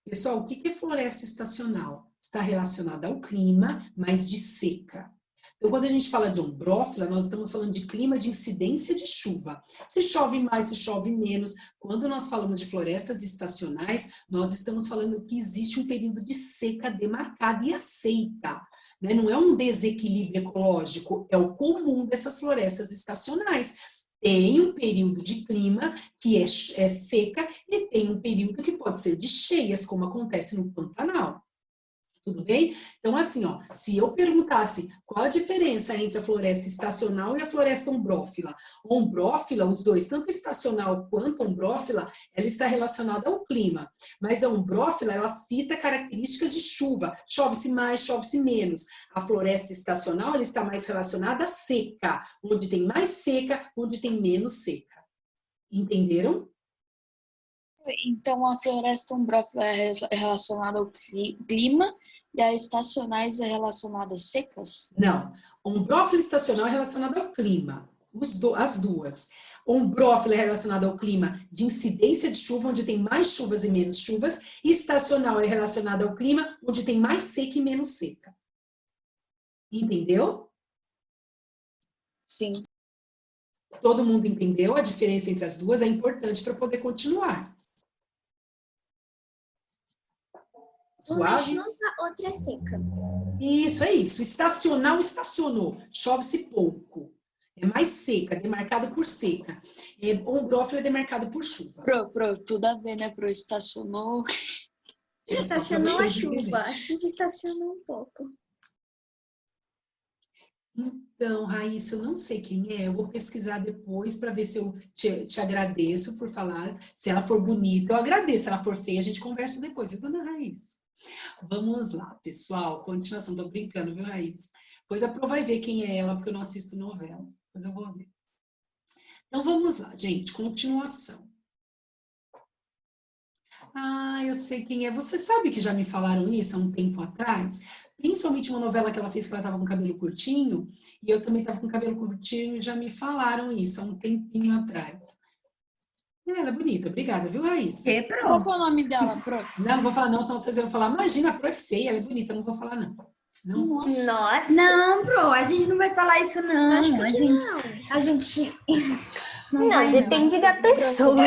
Pessoal, o que é floresta estacional? Está relacionada ao clima, mas de seca. Então, quando a gente fala de umbrófila, nós estamos falando de clima de incidência de chuva. Se chove mais, se chove menos. Quando nós falamos de florestas estacionais, nós estamos falando que existe um período de seca demarcada e aceita. Né? Não é um desequilíbrio ecológico, é o comum dessas florestas estacionais. Tem um período de clima que é seca e tem um período que pode ser de cheias, como acontece no Pantanal. Tudo bem? Então, assim, ó, se eu perguntasse qual a diferença entre a floresta estacional e a floresta umbrófila. Umbrófila, os dois, tanto estacional quanto umbrófila, ela está relacionada ao clima. Mas a umbrófila, ela cita características de chuva. Chove-se mais, chove-se menos. A floresta estacional, ela está mais relacionada à seca. Onde tem mais seca, onde tem menos seca. Entenderam? Então, a floresta umbrófila é relacionada ao clima e as estacionais é relacionada às secas? Não. Umbrófila estacional é relacionada ao clima. As duas. Umbrófila é relacionada ao clima de incidência de chuva, onde tem mais chuvas e menos chuvas. E estacional é relacionada ao clima, onde tem mais seca e menos seca. Entendeu? Sim. Todo mundo entendeu a diferença entre as duas? É importante para poder continuar. Uma chuva, outra é seca. Isso, é isso. Estacional, estacionou. Chove-se pouco. É mais seca, demarcado por seca. Umbrófila é demarcado por chuva. Tudo a ver, né? Estacionou. Estacionou a chuva. A chuva estacionou um pouco. Então, Raíssa, eu não sei quem é. Eu vou pesquisar depois para ver se eu te agradeço por falar. Se ela for bonita, eu agradeço. Se ela for feia, a gente conversa depois, viu, dona Raíssa? Vamos lá, pessoal. Continuação, tô brincando, viu, Raíssa? Pois a Pro vai ver quem é ela, porque eu não assisto novela. Depois eu vou ver. Então, vamos lá, gente. Continuação. Ah, eu sei quem é. Você sabe que já me falaram isso há um tempo atrás? Principalmente uma novela que ela fez que ela estava com cabelo curtinho. E eu também estava com cabelo curtinho e já me falaram isso há um tempinho atrás. Ela é bonita, obrigada, viu, Raíssa? Qual é o nome dela, Pro? Não vou falar não, senão vocês vão falar, imagina, a Pro é feia, ela é bonita, não vou falar não. Nossa. Não, Pro, a gente não vai falar isso não. Acho que não. A gente... Não, depende da pessoa.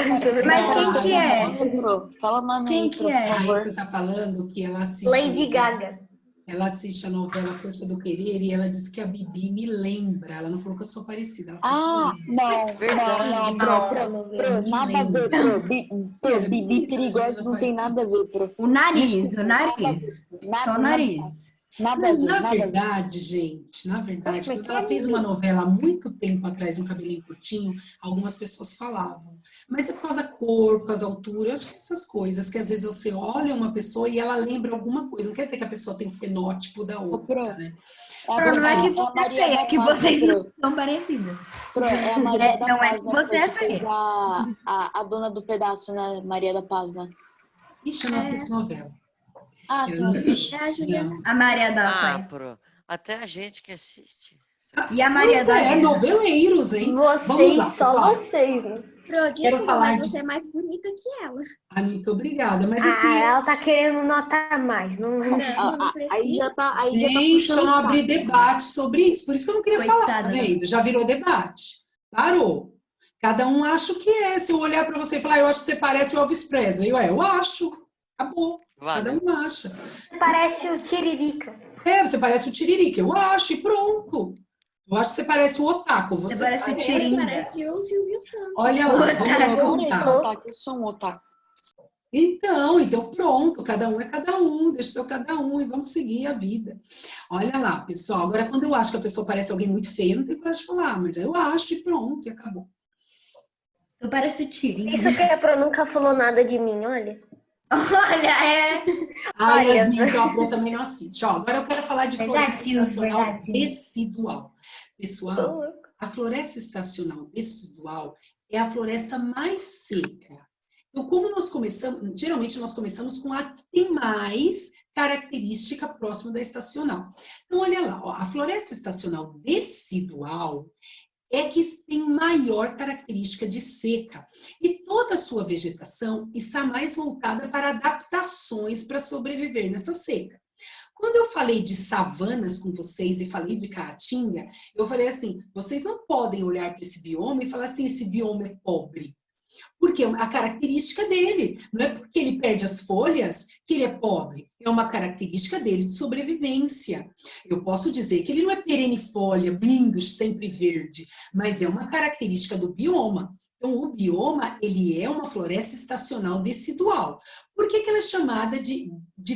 Mas quem que é? Fala o nome Quem aí, que é? A Raíssa tá falando que ela assiste... Lady Gaga. Ela assiste a novela Força do Querer e ela disse que a Bibi me lembra. Ela não falou que eu sou parecida. Ela falou não, Pro, nada a ver, Pro. Bibi perigosa não tem nada a ver, Pro. O nariz. Só o nariz. Nada a ver. Na verdade, gente, quando ela fez uma novela há muito tempo atrás, um cabelinho curtinho, algumas pessoas falavam. Mas é por causa da cor, por causa da altura, eu acho que essas coisas, que às vezes você olha uma pessoa e ela lembra alguma coisa. Não quer dizer que a pessoa tem o fenótipo da outra, né? Não é que você é feia, é que vocês não são parecidas. É a Maria da Paz, não é que você é feia. A dona do pedaço, né? Maria da Paz, né? Ixi, eu não assisto novela. Ah, sim, assiste. É a Juliana. A Maria da Paz. Pro. Até a gente que assiste. E a Maria da Paz. Noveleiros, hein? Vamos lá, pessoal. Vocês, né? Pro, desculpa, mas você é mais bonita que ela. Ah, muito obrigada. Mas assim... ela tá querendo notar mais. Não precisa. Aí já tá Gente, eu não abri debate sobre isso. Por isso que eu não queria falar, tá Coitada. vendo? Já virou debate. Parou. Cada um acha o que é. Se eu olhar para você e falar, eu acho que você parece o Elvis Presley, eu acho. Acabou. Cada um acha. Parece o Tiririca. Você parece o Tiririca, eu acho, e pronto. Eu acho que você parece o Otaku. Você parece o Tiringa. Parece o Silvio Santos. Olha lá, vamos voltar. Eu sou um otaku. Então pronto, cada um é cada um, deixa o seu cada um e vamos seguir a vida. Olha lá, pessoal, agora quando eu acho que a pessoa parece alguém muito feio, não tem coragem de falar, mas eu acho e pronto, e acabou. Tu parece o Tiringa. Isso que a Pro nunca falou nada de mim, olha. Olha, é. Yasmin, então a Pro também não assiste. Ó, agora eu quero falar de floresta estacional decidual. Pessoal, a floresta estacional decidual é a floresta mais seca. Então, como nós começamos, geralmente nós começamos com a que tem mais característica próxima da estacional. Então, olha lá, ó, a floresta estacional decidual é que tem maior característica de seca. E toda a sua vegetação está mais voltada para adaptações para sobreviver nessa seca. Quando eu falei de savanas com vocês e falei de caatinga, eu falei assim, vocês não podem olhar para esse bioma e falar assim, esse bioma é pobre. Porque é a característica dele. Não é porque ele perde as folhas que ele é pobre. É uma característica dele de sobrevivência. Eu posso dizer que ele não é perennifolia, lindo, sempre verde, mas é uma característica do bioma. Então, o bioma, ele é uma floresta estacional decidual. Por que ela é chamada de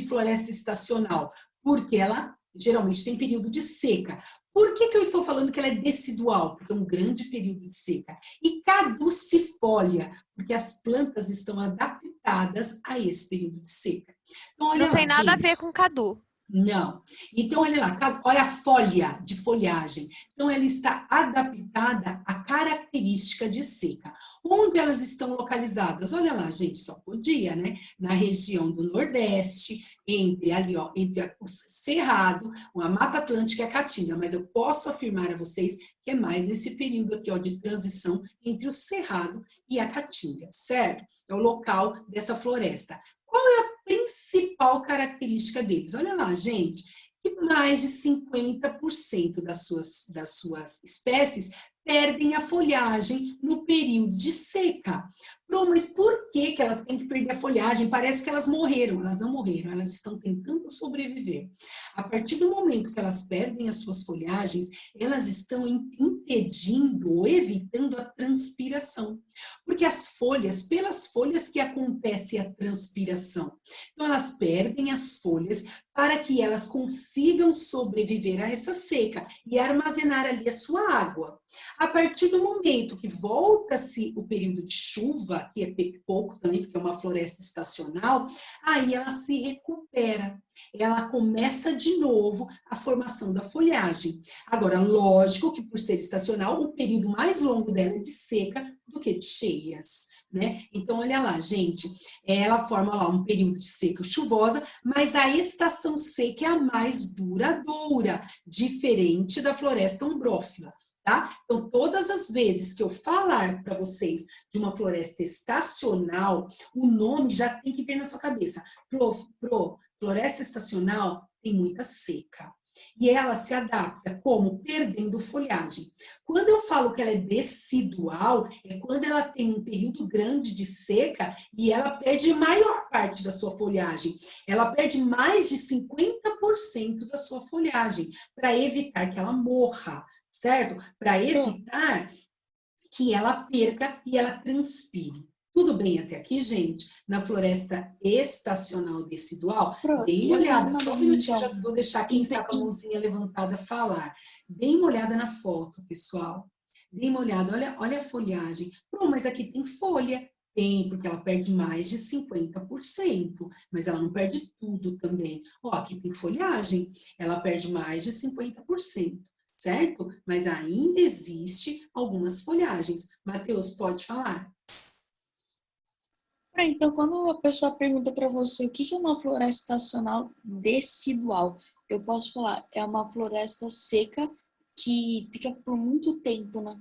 floresta estacional? Porque ela geralmente tem período de seca. Por que eu estou falando que ela é decidual? Porque é um grande período de seca. E caducifólia, porque as plantas estão adaptadas a esse período de seca. Então, olha Não tem nada a ver com cadu. Não. Então, olha lá, olha a folha de folhagem. Então, ela está adaptada à característica de seca. Onde elas estão localizadas? Olha lá, gente, só podia, né? Na região do Nordeste, entre ali, ó, entre o Cerrado, a Mata Atlântica e a Caatinga. Mas eu posso afirmar a vocês que é mais nesse período aqui, ó, de transição entre o Cerrado e a Caatinga, certo? É o local dessa floresta. Qual é a principal característica deles? Olha lá, gente, que mais de 50% das suas espécies perdem a folhagem no período de seca. Pro, mas por que ela tem que perder a folhagem? Parece que elas morreram. Elas não morreram, elas estão tentando sobreviver. A partir do momento que elas perdem as suas folhagens, elas estão impedindo ou evitando a transpiração. Porque as folhas, pelas folhas que acontece a transpiração. Então, elas perdem as folhas para que elas consigam sobreviver a essa seca e armazenar ali a sua água. A partir do momento que volta-se o período de chuva, que é pouco também, porque é uma floresta estacional, aí ela se recupera. Ela começa de novo a formação da folhagem. Agora, lógico que por ser estacional, o período mais longo dela é de seca do que de cheias, né? Então, olha lá, gente, ela forma lá um período de seca chuvosa, mas a estação seca é a mais duradoura, diferente da floresta umbrófila. Tá? Então, todas as vezes que eu falar para vocês de uma floresta estacional, o nome já tem que vir na sua cabeça. Floresta estacional tem muita seca. E ela se adapta como? Perdendo folhagem. Quando eu falo que ela é decidual, é quando ela tem um período grande de seca e ela perde a maior parte da sua folhagem. Ela perde mais de 50% da sua folhagem, para evitar que ela morra. Certo? Para evitar que ela perca e ela transpire. Tudo bem até aqui, gente? Na floresta estacional decidual, deem uma olhada, só um minutinho, já vou deixar quem está com a mãozinha levantada falar. Deem uma olhada na foto, pessoal. Deem uma olhada, olha a folhagem. Mas aqui tem folha. Tem, porque ela perde mais de 50%, mas ela não perde tudo também. Ó, aqui tem folhagem, ela perde mais de 50%. Certo? Mas ainda existe algumas folhagens. Matheus, pode falar? Então, quando a pessoa pergunta para você o que é uma floresta estacional decidual, eu posso falar, é uma floresta seca que fica por muito tempo, né?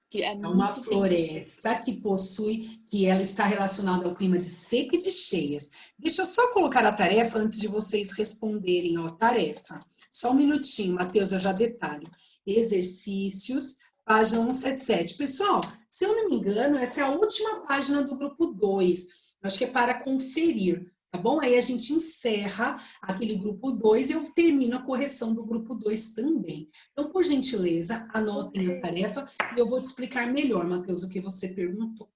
Que é uma floresta que possui, que ela está relacionada ao clima de seca e de cheias. Deixa eu só colocar a tarefa antes de vocês responderem, ó, tarefa. Só um minutinho, Matheus, eu já detalho. Exercícios Página 177. Pessoal, se eu não me engano, essa é a última página do grupo 2. Acho que é para conferir, tá bom? Aí a gente encerra aquele grupo 2 e eu termino a correção do grupo 2 também. Então, por gentileza, anotem a tarefa e eu vou te explicar melhor, Matheus, o que você perguntou.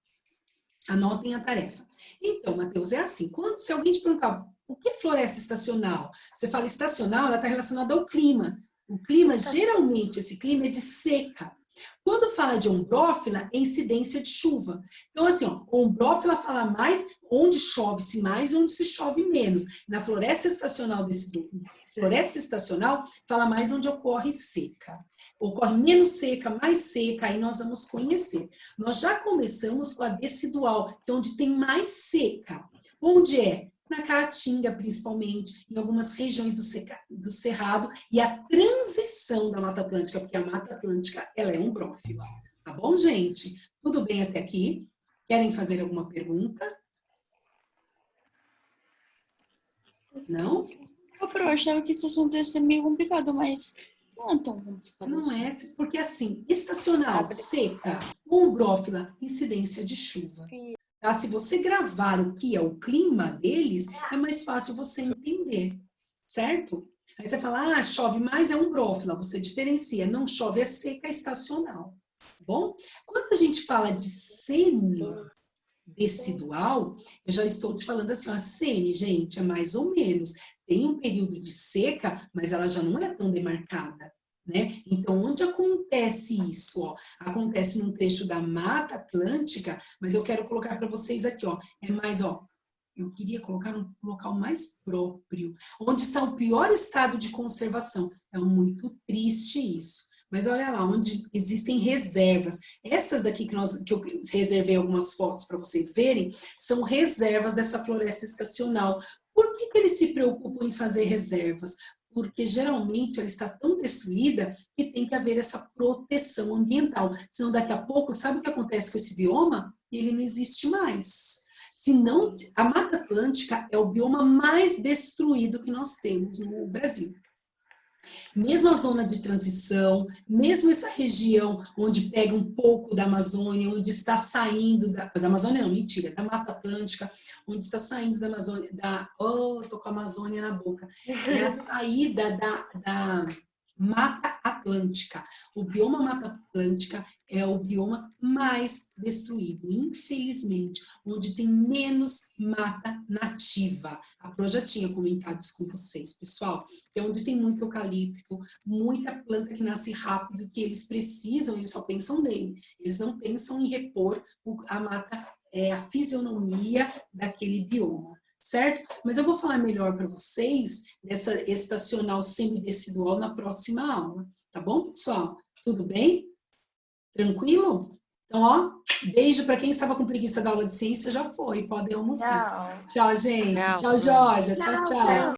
Anotem a tarefa. Então, Matheus, é assim, se alguém te perguntar o que é floresta estacional, você fala estacional, ela está relacionada ao clima. O clima, geralmente, esse clima é de seca. Quando fala de ombrófila, é incidência de chuva. Então, assim, ó, ombrófila fala mais onde chove-se mais e onde se chove menos. Na floresta estacional floresta estacional fala mais onde ocorre seca. Ocorre menos seca, mais seca, aí nós vamos conhecer. Nós já começamos com a decidual, que é onde tem mais seca. Onde é? Na Caatinga, principalmente, em algumas regiões do Cerrado, e a transição da Mata Atlântica, porque a Mata Atlântica, ela é ombrófila. Tá bom, gente? Tudo bem até aqui? Querem fazer alguma pergunta? Não? Eu achava que esse assunto ia ser meio complicado, mas não é tão complicado. Não é, porque assim, estacional, seca, ombrófila, incidência de chuva. Tá? Se você gravar o que é o clima deles, é mais fácil você entender, certo? Aí você fala, chove mais, é ombrófila, você diferencia. Não chove, é seca, é estacional. Tá bom? Quando a gente fala de semidecidual, eu já estou te falando assim, a semi, gente, é mais ou menos. Tem um período de seca, mas ela já não é tão demarcada. Né? Então, onde acontece isso? Ó? Acontece num trecho da Mata Atlântica, mas eu quero colocar para vocês aqui, ó, é mais, ó, eu queria colocar um local mais próprio, onde está o pior estado de conservação. É muito triste isso. Mas olha lá, onde existem reservas. Essas daqui que eu reservei algumas fotos para vocês verem, são reservas dessa floresta estacional. Por que eles se preocupam em fazer reservas? Porque geralmente ela está tão destruída que tem que haver essa proteção ambiental. Senão daqui a pouco, sabe o que acontece com esse bioma? Ele não existe mais. Senão, a Mata Atlântica é o bioma mais destruído que nós temos no Brasil. Mesmo a zona de transição, mesmo essa região onde pega um pouco da Amazônia, onde está saindo da Amazônia, não, mentira, da Mata Atlântica, onde está saindo da Amazônia, tô com a Amazônia na boca, é a saída da Mata Atlântica. O bioma Mata Atlântica é o bioma mais destruído, infelizmente, onde tem menos mata nativa. A Pro já tinha comentado isso com vocês, pessoal, é onde tem muito eucalipto, muita planta que nasce rápido, que eles precisam, eles só pensam nele. Eles não pensam em repor a mata, a fisionomia daquele bioma. Certo? Mas eu vou falar melhor para vocês dessa estacional semidecidual na próxima aula. Tá bom, pessoal? Tudo bem? Tranquilo? Então, ó, beijo para quem estava com preguiça da aula de ciência, já foi, podem almoçar. Tchau, gente. Tchau, Jorge. Tchau, tchau.